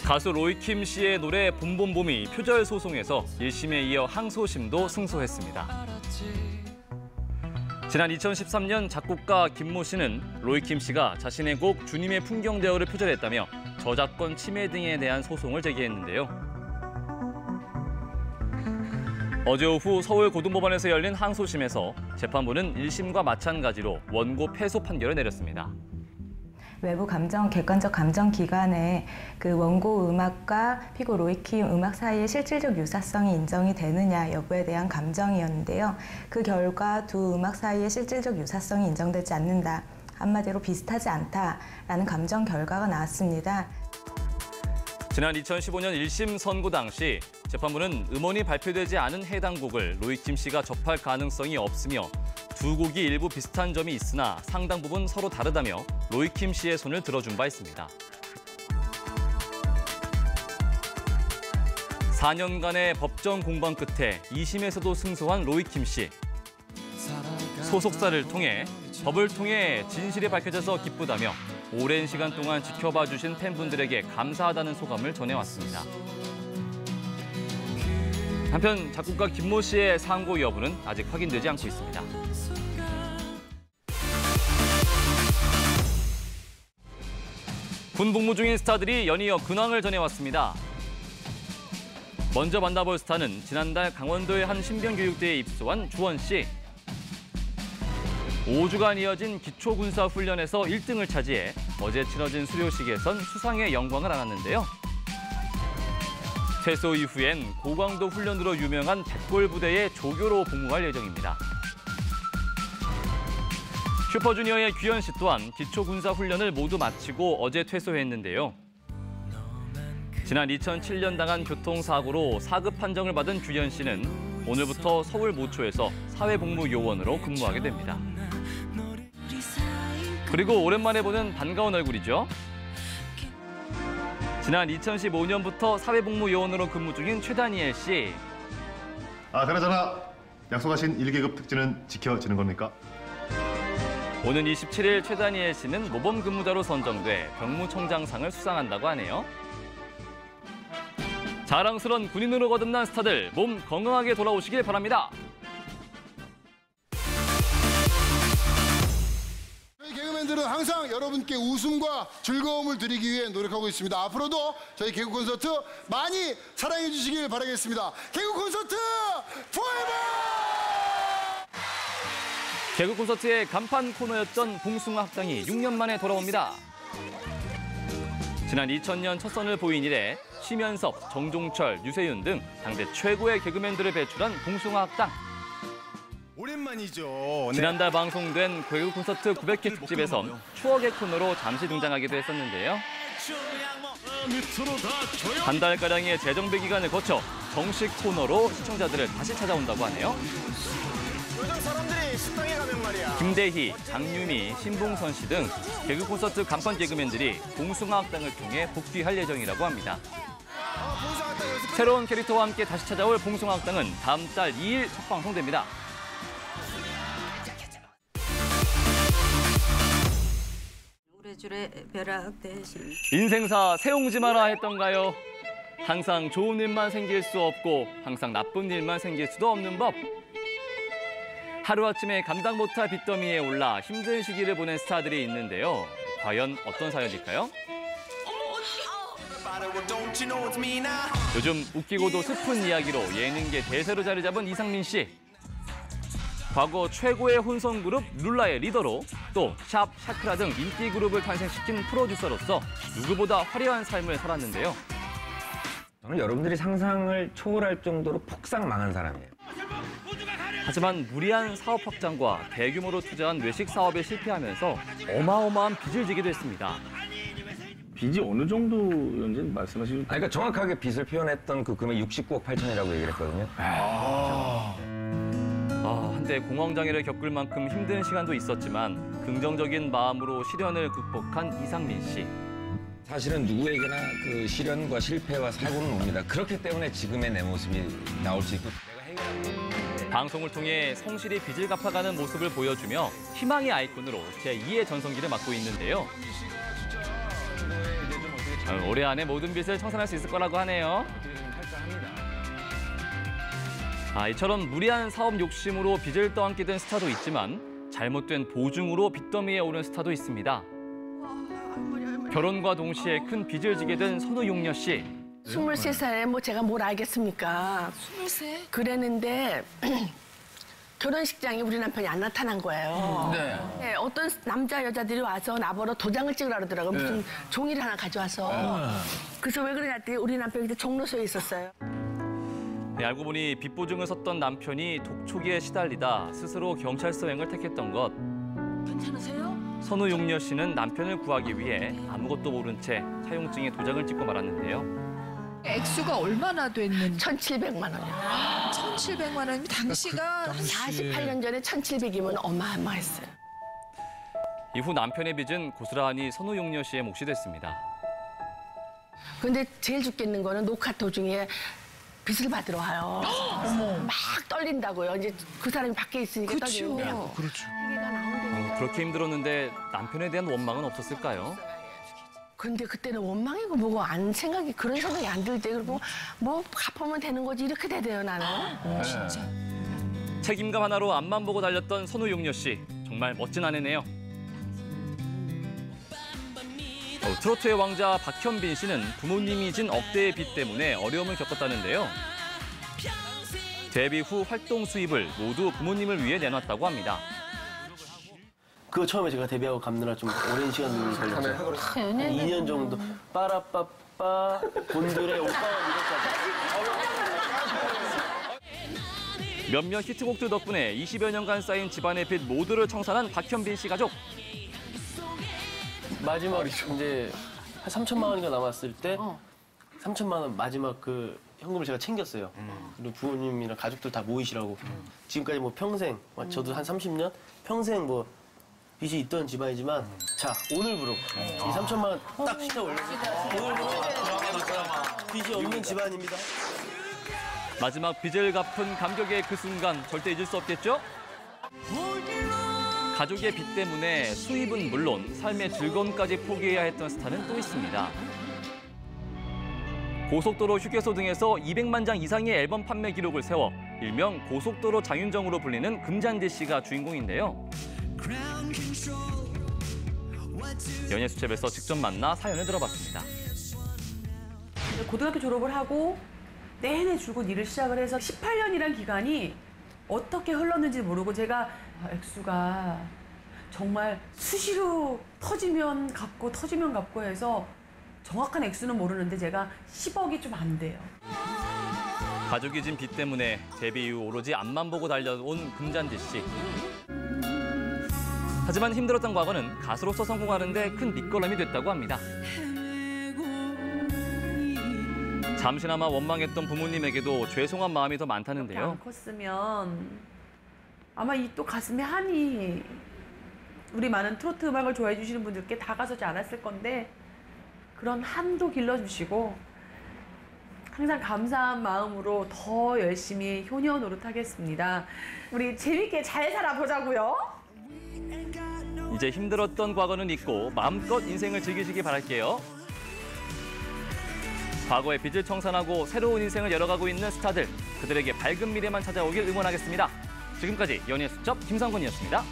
가수 로이킴 씨의 노래 봄봄봄이 표절 소송에서 1심에 이어 항소심도 승소했습니다. 지난 2013년 작곡가 김모 씨는 로이킴 씨가 자신의 곡 주님의 풍경대어를 표절했다며 저작권 침해 등에 대한 소송을 제기했는데요. 어제 오후 서울고등법원에서 열린 항소심에서 재판부는 1심과 마찬가지로 원고 패소 판결을 내렸습니다. 외부 감정, 객관적 감정 기관에 그 원고 음악과 피고 로이킴 음악 사이의 실질적 유사성이 인정이 되느냐 여부에 대한 감정이었는데요. 그 결과 두 음악 사이의 실질적 유사성이 인정되지 않는다. 한마디로 비슷하지 않다라는 감정 결과가 나왔습니다. 지난 2015년 1심 선고 당시 재판부는 음원이 발표되지 않은 해당 곡을 로이킴 씨가 접할 가능성이 없으며 두 곡이 일부 비슷한 점이 있으나 상당 부분 서로 다르다며 로이킴 씨의 손을 들어준 바 있습니다. 4년간의 법정 공방 끝에 2심에서도 승소한 로이킴 씨. 소속사를 통해 법을 통해 진실이 밝혀져서 기쁘다며 오랜 시간 동안 지켜봐 주신 팬분들에게 감사하다는 소감을 전해왔습니다. 한편 작곡가 김모 씨의 상고 여부는 아직 확인되지 않고 있습니다. 군 복무 중인 스타들이 연이어 근황을 전해왔습니다. 먼저 만나볼 스타는 지난달 강원도의 한 신병교육대에 입소한 주원 씨. 5주간 이어진 기초군사훈련에서 1등을 차지해 어제 치러진 수료식에선 수상의 영광을 안았는데요. 퇴소 이후엔 고강도 훈련으로 유명한 백골 부대의 조교로 복무할 예정입니다. 슈퍼주니어의 규현 씨 또한 기초군사훈련을 모두 마치고 어제 퇴소했는데요. 지난 2007년 당한 교통사고로 4급 판정을 받은 규현 씨는 오늘부터 서울 모초에서 사회복무요원으로 근무하게 됩니다. 그리고 오랜만에 보는 반가운 얼굴이죠. 지난 2015년부터 사회복무요원으로 근무 중인 최다니엘 씨. 그나저나 약속하신 1계급 특진은 지켜지는 겁니까? 오는 27일 최다니엘 씨는 모범 근무자로 선정돼 병무청장상을 수상한다고 하네요. 자랑스런 군인으로 거듭난 스타들 몸 건강하게 돌아오시길 바랍니다. 저희 개그맨들은 항상 여러분께 웃음과 즐거움을 드리기 위해 노력하고 있습니다. 앞으로도 저희 개그 콘서트 많이 사랑해 주시길 바라겠습니다. 개그 콘서트 포에버! 개그 콘서트의 간판 코너였던 봉숭아 학당이 6년 만에 돌아옵니다. 지난 2000년 첫 선을 보인 이래 심연섭, 정종철, 유세윤 등 당대 최고의 개그맨들을 배출한 봉숭아 학당. 오랜만이죠. 지난달 방송된 개그 콘서트 900회 특집에선 추억의 코너로 잠시 등장하기도 했었는데요. 한 달가량의 재정비 기간을 거쳐 정식 코너로 시청자들을 다시 찾아온다고 하네요. 요즘 사람들이 식당에 가면 말이야. 김대희, 장유미, 신봉선 씨 등 개그 콘서트 간판 개그맨들이 봉숭아 학당을 통해 복귀할 예정이라고 합니다. 새로운 캐릭터와 함께 다시 찾아올 봉숭아 학당은 다음 달 2일 첫 방송됩니다. 인생사 세옹지 마라 했던가요? 항상 좋은 일만 생길 수 없고 항상 나쁜 일만 생길 수도 없는 법. 하루아침에 감당 못할 빚더미에 올라 힘든 시기를 보낸 스타들이 있는데요. 과연 어떤 사연일까요? 요즘 웃기고도 슬픈 이야기로 예능계 대세로 자리 잡은 이상민 씨. 과거 최고의 혼성 그룹 룰라의 리더로 또 샵, 샤크라 등 인기 그룹을 탄생시킨 프로듀서로서 누구보다 화려한 삶을 살았는데요. 저는 여러분들이 상상을 초월할 정도로 폭삭 망한 사람이에요. 하지만 무리한 사업 확장과 대규모로 투자한 외식 사업에 실패하면서 어마어마한 빚을 지기도 했습니다. 빚이 어느 정도였는지 말씀하시면. 그러니까 정확하게 빚을 표현했던 그 금액 69억 8천이라고 얘기를 했거든요. 한때 공황장애를 겪을 만큼 힘든 시간도 있었지만 긍정적인 마음으로 시련을 극복한 이상민 씨. 사실은 누구에게나 그 시련과 실패와 사고는 옵니다. 그렇기 때문에 지금의 내 모습이 나올 수 있고 내가 해결하는 방송을 통해 성실히 빚을 갚아가는 모습을 보여주며 희망의 아이콘으로 제2의 전성기를 맞고 있는데요. 올해 안에 모든 빚을 청산할 수 있을 거라고 하네요. 이처럼 무리한 사업 욕심으로 빚을 떠안게 된 스타도 있지만 잘못된 보증으로 빚더미에 오른 스타도 있습니다. 결혼과 동시에 큰 빚을 지게 된 선우용녀 씨. 23살에 뭐 제가 뭘 알겠습니까? 23? 그랬는데 결혼식장에 우리 남편이 안 나타난 거예요. 네, 어떤 남자 여자들이 와서 나보러 도장을 찍으라 그러더라고요. 무슨 종이를 하나 가져와서. 그래서 왜 그러냐 했더니 우리 남편이 그때 종로소에 있었어요. 알고 보니 빚 보증을 섰던 남편이 독촉에 시달리다 스스로 경찰서행을 택했던 것. 괜찮으세요? 선우용녀 씨는 남편을 구하기 위해 아무것도 모른 채 차용증에 도장을 찍고 말았는데요. 액수가 얼마나 됐는지. 1,700만 원이요. 1,700만 원이면 당시가 48년 전에 1,700이면 어마어마했어요. 이후 남편의 빚은 고스란히 선우용녀 씨의 몫이 됐습니다. 근데 제일 죽겠는 거는 녹화 도중에 빚을 받으러 와요. 막 떨린다고요. 이제 그 사람이 밖에 있으니까 떨리는데. 그렇죠. 얘기가 나오는데. 그렇게 힘들었는데 남편에 대한 원망은 없었을까요? 근데 그때는 원망이고 뭐고 안 생각이 그런 생각이 안 들지. 그리고 뭐 갚으면 되는 거지 이렇게 되대요 나는. 진짜. 책임감 하나로 앞만 보고 달렸던 선우용녀 씨. 정말 멋진 아내네요. 트로트의 왕자 박현빈 씨는 부모님이 진 억대의 빚 때문에 어려움을 겪었다는데요. 데뷔 후 활동 수입을 모두 부모님을 위해 내놨다고 합니다. 그거 처음에 제가 데뷔하고 갚느라 좀 오랜 시간이 걸렸어요. 2년 정도. 빠라빠빠 곤드레 오빠 이것까지. 몇몇 히트곡들 덕분에 20여 년간 쌓인 집안의 빚 모두를 청산한 박현빈 씨 가족. 마지막 이제 한 3천만 원인가 남았을 때 3천만 원 마지막 그 현금을 제가 챙겼어요. 그리고 부모님이랑 가족들 다 모이시라고. 지금까지 뭐 평생, 저도 한 30년 평생 뭐 빚이 있던 집안이지만 자 오늘부로 이 3천만 원 딱 시켜 올려서 오늘부로 빚이 없는 집안입니다. 마지막 빚을 갚은 감격의 그 순간 절대 잊을 수 없겠죠? 가족의 빚 때문에 수입은 물론 삶의 즐거움까지 포기해야 했던 스타는 또 있습니다. 고속도로 휴게소 등에서 200만 장 이상의 앨범 판매 기록을 세워 일명 고속도로 장윤정으로 불리는 금잔디 씨가 주인공인데요. 연예수첩에서 직접 만나 사연을 들어봤습니다. 고등학교 졸업을 하고 내내 줄곧 일을 시작을 해서 18년이란 기간이 어떻게 흘렀는지 모르고 제가 액수가 정말 수시로 터지면 갚고 해서 정확한 액수는 모르는데 제가 10억이 좀 안 돼요. 가족이 진 빚 때문에 데뷔 이후 오로지 앞만 보고 달려온 금잔디 씨. 하지만 힘들었던 과거는 가수로서 성공하는 데 큰 밑거름이 됐다고 합니다. 잠시나마 원망했던 부모님에게도 죄송한 마음이 더 많다는데요. 안 컸으면 아마 이 또 가슴에 한이 우리 많은 트로트 음악을 좋아해 주시는 분들께 다가서지 않았을 건데 그런 한도 길러주시고 항상 감사한 마음으로 더 열심히 효녀 노릇하겠습니다. 우리 재밌게 잘 살아보자고요. 이제 힘들었던 과거는 잊고 마음껏 인생을 즐기시기 바랄게요. 과거의 빚을 청산하고 새로운 인생을 열어가고 있는 스타들, 그들에게 밝은 미래만 찾아오길 응원하겠습니다. 지금까지 연예수첩 김상곤이었습니다.